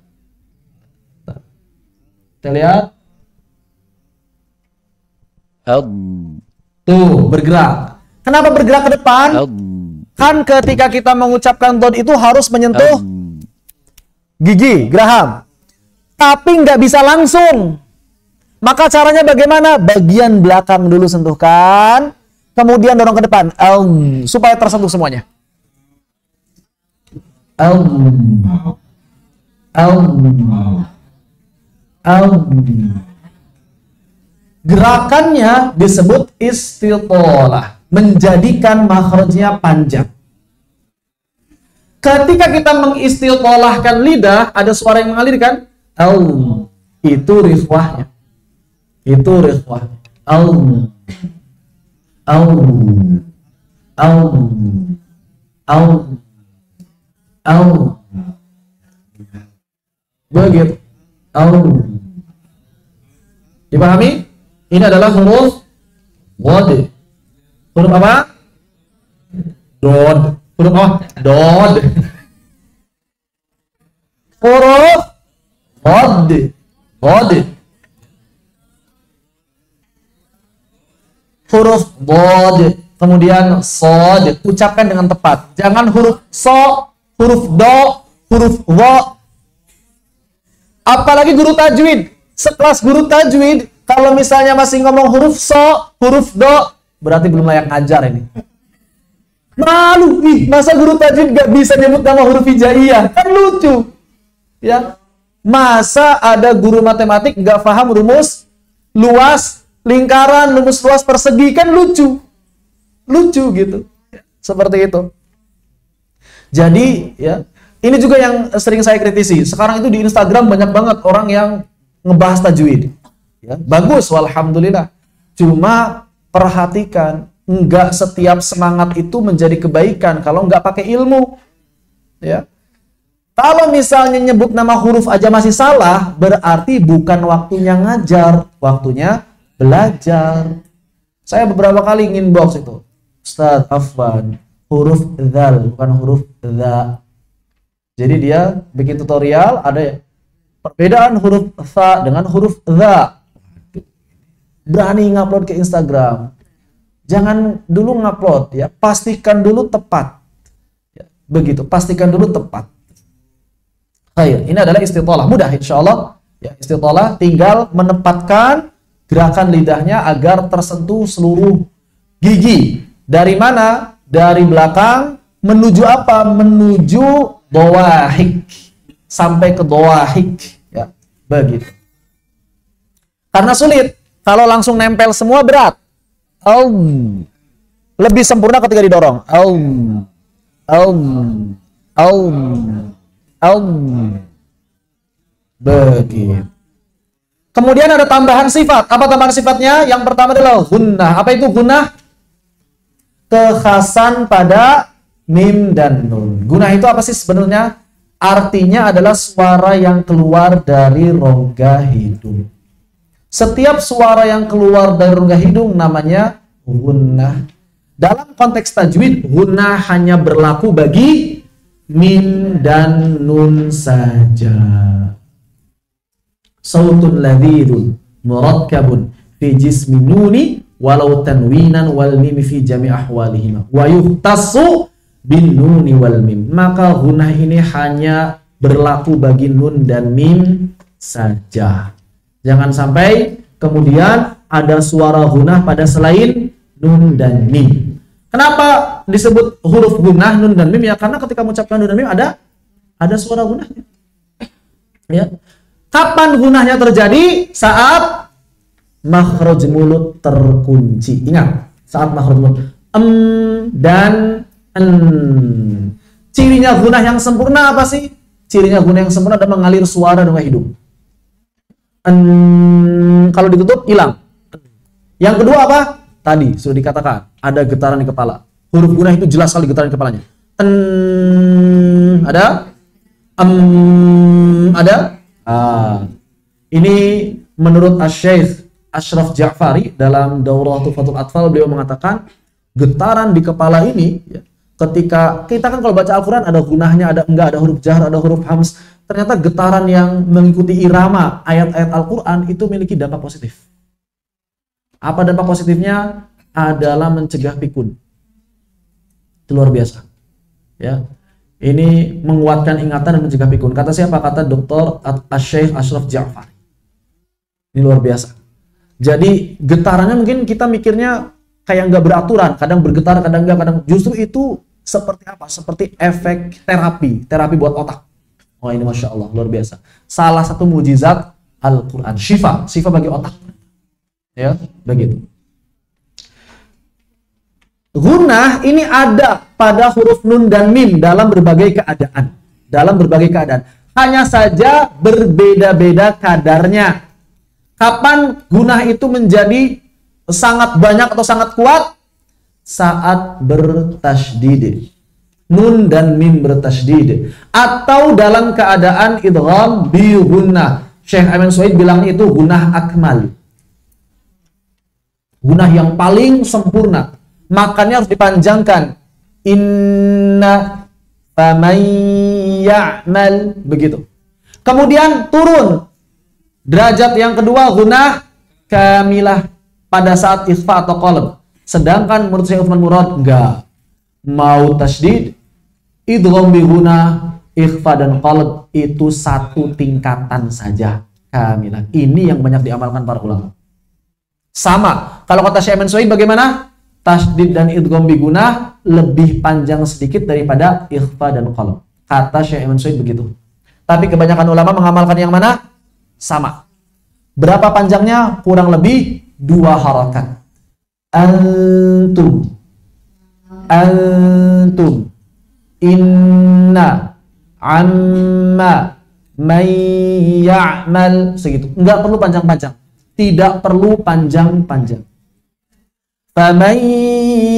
Kita lihat. Tuh, bergerak. Kenapa bergerak ke depan? Kan ketika kita mengucapkan dod itu harus menyentuh gigi, geraham. Tapi nggak bisa langsung. Maka caranya bagaimana? Bagian belakang dulu sentuhkan. Kemudian dorong ke depan, supaya tersentuh semuanya. Gerakannya disebut istiqalah, menjadikan makhrajnya panjang. Ketika kita mengistiqalahkan lidah, ada suara yang mengalir kan? Itu rifwahnya. Itu rifwah. Begitu. Dipahami? Ini adalah huruf wad. Huruf apa? Dod. Huruf apa? Dod. Huruf wad. Wad. Huruf bod, kemudian sod, ucapkan dengan tepat. Jangan huruf so, huruf do, huruf wo. Apalagi guru tajwid. Sekelas guru tajwid, kalau misalnya masih ngomong huruf so, huruf do, berarti belum layak ngajar ini. Malu nih, masa guru tajwid gak bisa nyebut nama huruf hijaiyah? Kan lucu. Ya. Masa ada guru matematik gak paham rumus luas lingkaran, lumus luas, persegi, kan lucu. Lucu gitu. Seperti itu. Jadi, ya, ini juga yang sering saya kritisi. Sekarang itu di Instagram banyak banget orang yang ngebahas tajwid. Ya, bagus, walhamdulillah. Cuma perhatikan, enggak setiap semangat itu menjadi kebaikan kalau enggak pakai ilmu. Ya. Kalau misalnya nyebut nama huruf aja masih salah, berarti bukan waktunya ngajar, waktunya belajar. Saya beberapa kali inbox itu, Ustaz Afwan, huruf dzal bukan huruf dza. Jadi dia bikin tutorial, ada ya, perbedaan huruf tha dengan huruf dza. Berani ngupload ke Instagram. Jangan dulu ngupload ya, pastikan dulu tepat. Ya, begitu, pastikan dulu tepat. Khair, ini adalah istitalah, mudah insyaallah. Ya, istitalah tinggal menempatkan gerakan lidahnya agar tersentuh seluruh gigi. Dari mana? Dari belakang menuju apa? Menuju dawahik. Sampai ke dawahik. Ya, begitu. Karena sulit. Kalau langsung nempel semua berat. Lebih sempurna ketika didorong. Begitu. Kemudian ada tambahan sifat. Apa tambahan sifatnya? Yang pertama adalah gunnah. Apa itu gunnah? Kekhasan pada mim dan nun. Gunnah itu apa sih sebenarnya? Artinya adalah suara yang keluar dari rongga hidung. Setiap suara yang keluar dari rongga hidung namanya gunnah. Dalam konteks tajwid, gunnah hanya berlaku bagi mim dan nun saja. Sautun ladhidun murakkabun fi jismi nuni walau tanwinan wal mim fi jami ahwalihima wa yuhtassu bin nuni wal mim. Maka gunnah ini hanya berlaku bagi nun dan mim saja. Jangan sampai kemudian ada suara gunnah pada selain nun dan mim. Kenapa disebut huruf gunnah nun dan mim? Ya karena ketika mengucapkan nun dan mim ada suara gunnahnya. Ya. Kapan gunnahnya terjadi? Saat makhraj mulut terkunci. Ingat, saat makhraj mulut dan en. Cirinya gunnah yang sempurna apa sih? Cirinya gunnah yang sempurna adalah mengalir suara dengan hidung. Kalau ditutup hilang. Yang kedua apa? Tadi sudah dikatakan ada getaran di kepala. Huruf gunnah itu jelas sekali getaran di kepalanya. Ada? Ada? Ini menurut Asy-Syaikh Ashraf Ja'fari dalam Daurah Tuhfatul Atfal, beliau mengatakan getaran di kepala ini ya, ketika kita kan kalau baca Al-Quran ada gunnahnya, ada enggak, ada huruf jar, ada huruf hams. Ternyata getaran yang mengikuti irama ayat-ayat Al-Quran itu memiliki dampak positif. Apa dampak positifnya? Adalah mencegah pikun. Itu luar biasa. Ya. Ini menguatkan ingatan dan mencegah pikun. Kata siapa? Kata Dr. Asy-Syaikh Ashraf Ja'fari. Ini luar biasa. Jadi getarannya mungkin kita mikirnya kayak nggak beraturan, kadang bergetar, kadang enggak, kadang justru itu seperti apa? Seperti efek terapi buat otak. Wah ini Masya Allah, luar biasa. Salah satu mujizat Al-Quran. Syifa bagi otak. Ya, begitu. Gunnah ini ada pada huruf nun dan mim dalam berbagai keadaan. Hanya saja berbeda-beda kadarnya. Kapan gunnah itu menjadi sangat banyak atau sangat kuat? Saat bertasydid. Nun dan mim bertasydid. Atau dalam keadaan idgham bi gunnah. Syekh Ayman Suhaid bilang itu gunnah akmal. Gunnah yang paling sempurna. Makanya harus dipanjangkan. Inna faman ya'mal. Begitu. Kemudian turun. Derajat yang kedua gunnah kamilah pada saat ikhfa atau qalb. Sedangkan menurut Syekh Utsman Murad enggak. Mau tasydid, idgham bi gunnah, ikhfa dan qalb itu satu tingkatan saja kamilah. Ini yang banyak diamalkan para ulama. Sama. Kalau kata Syekh Ayman Suhaid bagaimana? Tasydid dan idgham bi gunnah lebih panjang sedikit daripada ikhfa dan qalb. Kata Syekh Ayman Suhaid begitu. Tapi kebanyakan ulama mengamalkan yang mana? Sama. Berapa panjangnya? Kurang lebih 2 harakat. Antum, antum, inna, amma, may ya'mal, segitu. Enggak perlu panjang-panjang. Tidak perlu panjang-panjang. Faman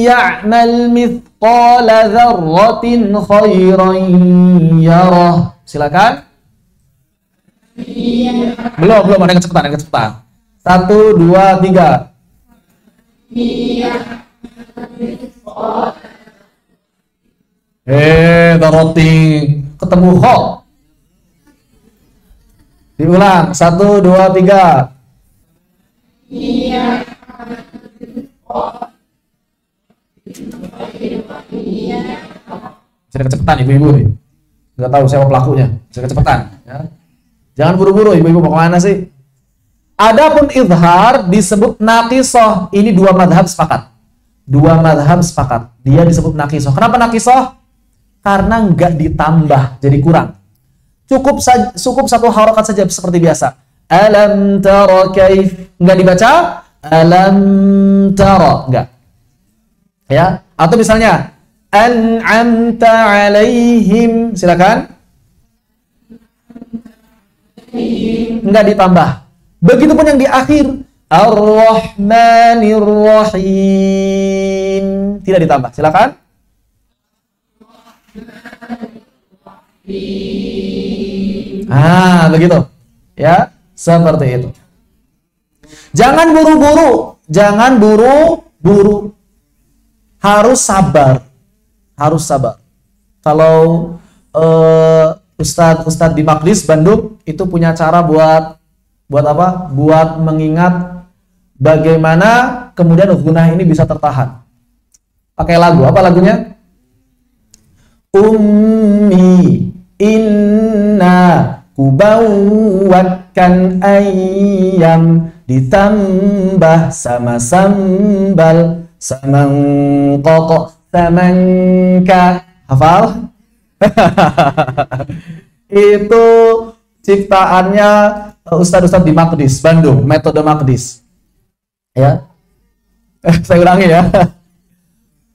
ya'mal mithqala dzarratin khairan yarah. Silakan. Belum ada kecepatan. 1, 2, 3. Dzarrati ketemu kho. Diulang. 1, 2, 3. Bisa kecepatan ibu-ibu nih. Nggak tahu siapa pelakunya. Bisa kecepatan. Ya. Jangan buru-buru ibu-ibu, mau kemana sih? Adapun izhar disebut naqisah. Ini 2 madhab sepakat. 2 madhab sepakat. Dia disebut naqisah. Kenapa naqisah? Karena nggak ditambah, jadi kurang. Cukup 1 harakat saja seperti biasa. Alam tara kaif. Nggak dibaca alam tara, nggak. Ya, atau misalnya an'amta alaihim, silakan. Enggak ditambah. Begitupun yang di akhir Ar-Rahmanir Rahim, tidak ditambah. Silakan. Begitu. Ya, seperti itu. Jangan buru-buru, jangan buru-buru. Harus sabar. Harus sabar. Kalau Ustadz di Maqdis Bandung itu punya cara buat apa? Buat mengingat bagaimana kemudian gunah ini bisa tertahan. Pakai lagu. Apa lagunya? Ummi inna kubawatkan ayam ditambah sama sambal samangkoko samangka. Hafal? Itu ciptaannya Ustadz di Maqdis Bandung, metode Maqdis. Ya. Saya ulangi ya.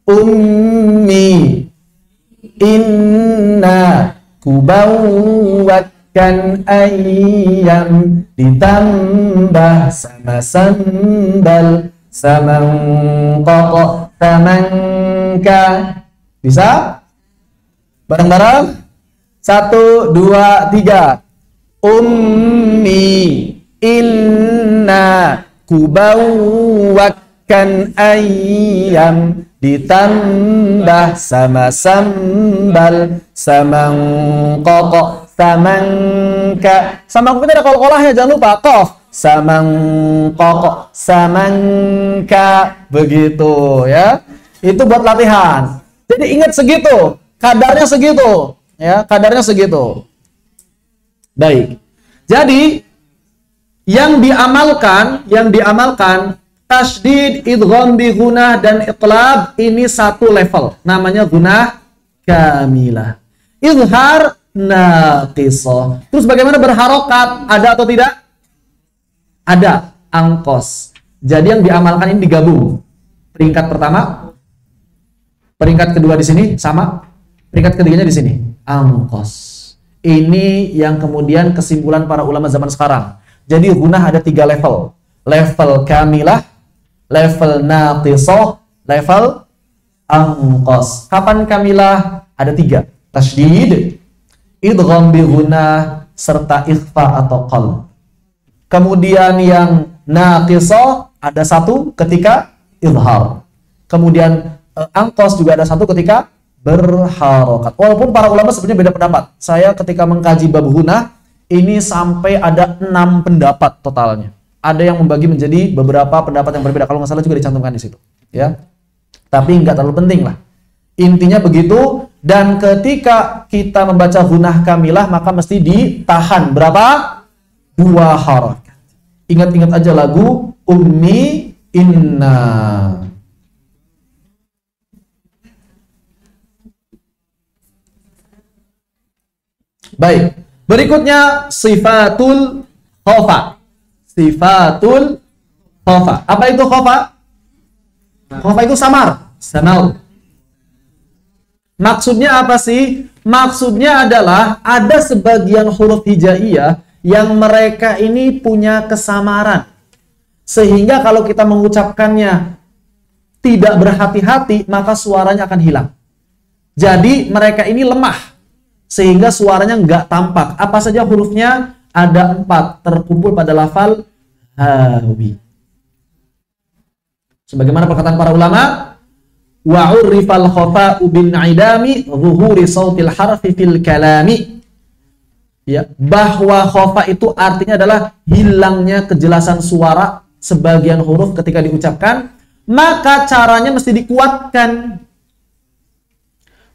Ummi inna kubawatkan ayam ditambah sama sambal samangkoko samangka. Bisa? Bareng-bareng. 1, 2, 3. Ummi inna kubawatkan ayam ditambah sama sambal samangkoko samangka. Samangkoko itu ada kol-kolahnya, jangan lupa. Kof samangkoko samangka. Begitu ya. Itu buat latihan. Jadi ingat segitu. Kadarnya segitu, ya, kadarnya segitu. Baik. Jadi yang diamalkan tasydid, idgham bi gunah dan iqlab ini 1 level. Namanya gunah kamilah. Izhar naqisah. Terus bagaimana berharokat? Ada atau tidak? Ada, angkos. Jadi yang diamalkan ini digabung. Peringkat pertama, peringkat kedua di sini sama. Peringkat ketiganya di sini, angkos. Ini yang kemudian kesimpulan para ulama zaman sekarang. Jadi gunah ada 3 level. Level kamilah, level naqisah, level angkos. Kapan kamilah? Ada 3. Tasydid, idgham bi gunah, serta ikhfa atau qalb. Kemudian yang naqisah ada 1 ketika izhar. Kemudian angkos juga ada 1 ketika berharokat. Walaupun para ulama sebenarnya beda pendapat. Saya ketika mengkaji bab gunah ini sampai ada 6 pendapat totalnya. Ada yang membagi menjadi beberapa pendapat yang berbeda. Kalau nggak salah juga dicantumkan di situ, ya. Tapi nggak terlalu penting lah. Intinya begitu. Dan ketika kita membaca gunah kamilah maka mesti ditahan berapa? 2 harokat. Ingat-ingat aja lagu Ummi Inna. Baik, berikutnya sifatul khofa. Sifatul Khofa. Apa itu khofa? Khofa itu samar. Sanau. Maksudnya apa sih? Maksudnya adalah ada sebagian huruf hijaiyah yang mereka ini punya kesamaran. Sehingga kalau kita mengucapkannya tidak berhati-hati, maka suaranya akan hilang. Jadi mereka ini lemah. Sehingga suaranya nggak tampak. Apa saja hurufnya? Ada 4 terkumpul pada lafal hawi. Sebagaimana perkataan para ulama, wa urrifal khafa'u bin idami zuhuri sautil harfi fil kalami. Ya, bahwa khofa itu artinya adalah hilangnya kejelasan suara sebagian huruf ketika diucapkan, maka caranya mesti dikuatkan.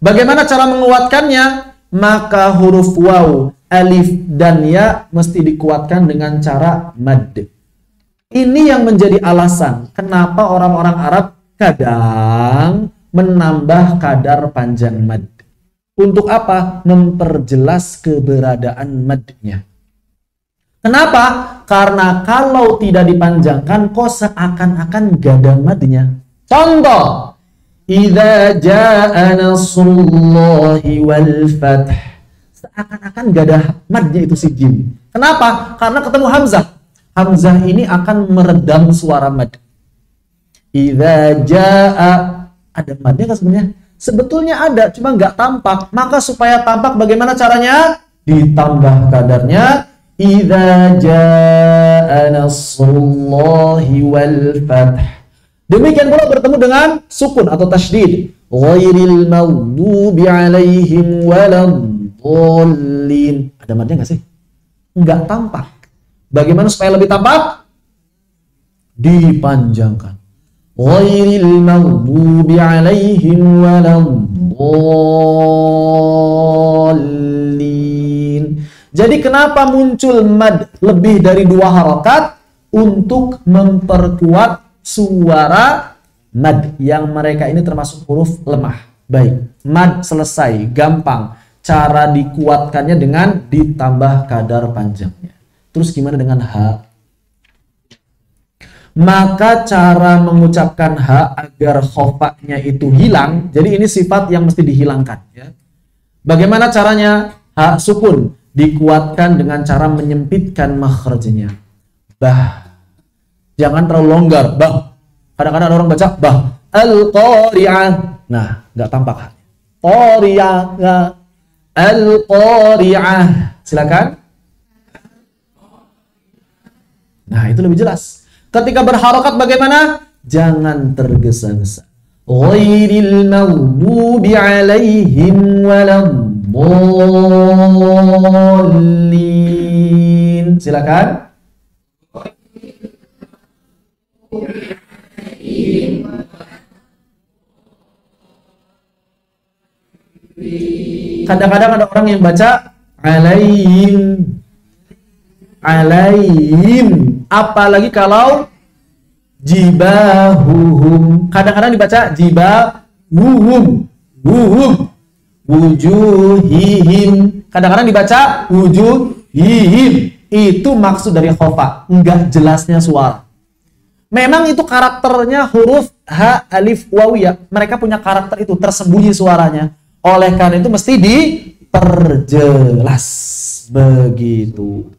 Bagaimana cara menguatkannya? Maka huruf waw, alif, dan ya mesti dikuatkan dengan cara mad. Ini yang menjadi alasan kenapa orang-orang Arab kadang menambah kadar panjang mad. Untuk apa? Memperjelas keberadaan madnya. Kenapa? Karena kalau tidak dipanjangkan, kok seakan-akan gak ada madnya. Contoh, idza jaa nasrullahi wal fath. Seakan-akan gak ada madnya itu si jim. Kenapa? Karena ketemu hamzah. Hamzah ini akan meredam suara mad. Idza jaa, ada madnya kan sebenarnya? Sebetulnya ada, cuma nggak tampak. Maka supaya tampak bagaimana caranya? Ditambah kadarnya. Idza jaa nasrullahi wal fath. Demikian pula bertemu dengan sukun atau tasydid. Ghairil maghdubi alaihim waladdallin. Ada madnya nggak sih? Nggak tampak. Bagaimana supaya lebih tampak? Dipanjangkan. Ghairil maghdubi alaihim waladdallin. Jadi kenapa muncul mad lebih dari 2 harokat? Untuk memperkuat suara mad yang mereka ini termasuk huruf lemah. Baik, mad selesai, gampang. Cara dikuatkannya dengan ditambah kadar panjangnya. Terus gimana dengan ha? Maka cara mengucapkan ha agar khofaknya itu hilang, jadi ini sifat yang mesti dihilangkan. Ya. Bagaimana caranya? Ha sukun dikuatkan dengan cara menyempitkan makhrajnya. Bah. Jangan terlalu longgar. Bah. Kadang-kadang ada orang baca bah. Al-qari'ah. Nah, nggak tampak ha. Qari'ah. Al-qari'ah. Silakan. Nah, itu lebih jelas. Ketika berharokat bagaimana? Jangan tergesa-gesa. Ghairil maghdubi alaihim waladdallin. Silakan. Kadang-kadang ada orang yang baca alaihim. Alaihim, apalagi kalau jibahuhum. Kadang-kadang dibaca jibahuhum, wuhum, wujuhihim. Kadang-kadang dibaca wujuhihim. Itu maksud dari khofa, enggak jelasnya suara. Memang itu karakternya huruf ha, alif, wawiyah. Mereka punya karakter itu, tersembunyi suaranya. Oleh karena itu mesti diperjelas. Begitu.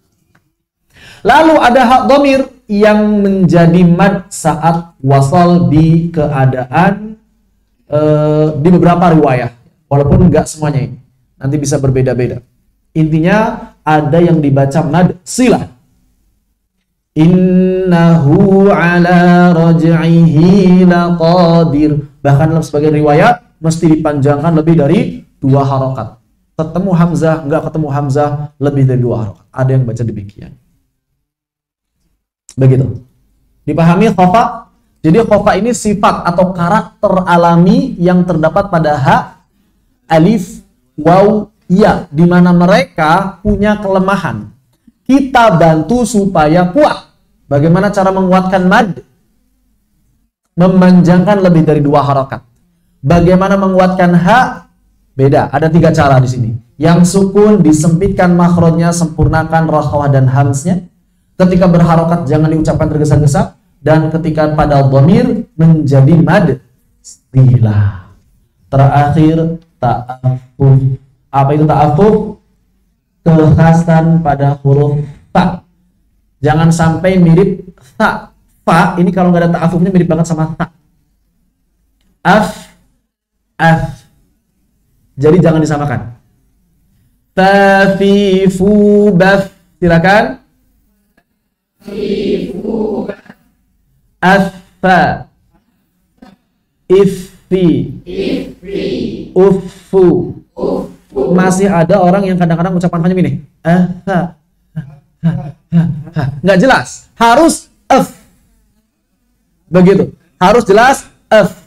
Lalu ada hak dhamir yang menjadi mad saat wasal di keadaan di beberapa riwayah. Walaupun enggak semuanya ini. Nanti bisa berbeda-beda. Intinya ada yang dibaca mad silah. Innahu ala raj'ihi laqadir. Bahkan dalam sebagian riwayat mesti dipanjangkan lebih dari 2 harokat. Ketemu hamzah, enggak ketemu hamzah, lebih dari 2 harokat. Ada yang baca demikian. Begitu. Dipahami khofa? Jadi khofa ini sifat atau karakter alami yang terdapat pada ha, alif, waw, ya, di mana mereka punya kelemahan. Kita bantu supaya kuat. Bagaimana cara menguatkan mad? Memanjangkan lebih dari 2 harokat. Bagaimana menguatkan ha? Beda. Ada 3 cara di sini. Yang sukun disempitkan makhrajnya, sempurnakan rakhwah dan hamznya. Ketika berharokat jangan diucapkan tergesa-gesa. dan ketika pada dhamir menjadi mad istilah. Terakhir ta'affuf. Apa itu ta'affuf? Kekhasan pada huruf ta. Jangan sampai mirip ta. Fa ini kalau nggak ada ta'affufnya mirip banget sama ta. Af. Jadi jangan disamakan. Ta fi fu baf. Silakan. Afa. Ifi. Ufu. Masih ada orang yang kadang-kadang ucapan fanya gini. Nggak jelas. Harus af. Begitu. Harus jelas af.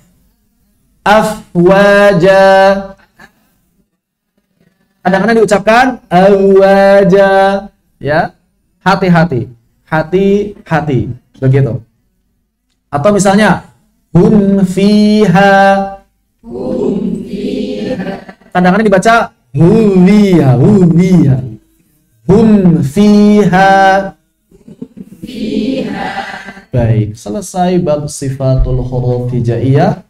Afwaja. Kadang-kadang diucapkan awaja. Ya. Hati-hati. Hati-hati. Begitu. Atau misalnya hum fiha. Kadang-kadang dibaca huwiha. Hum fiha. Baik, selesai bab sifatul huruf hijaiyah.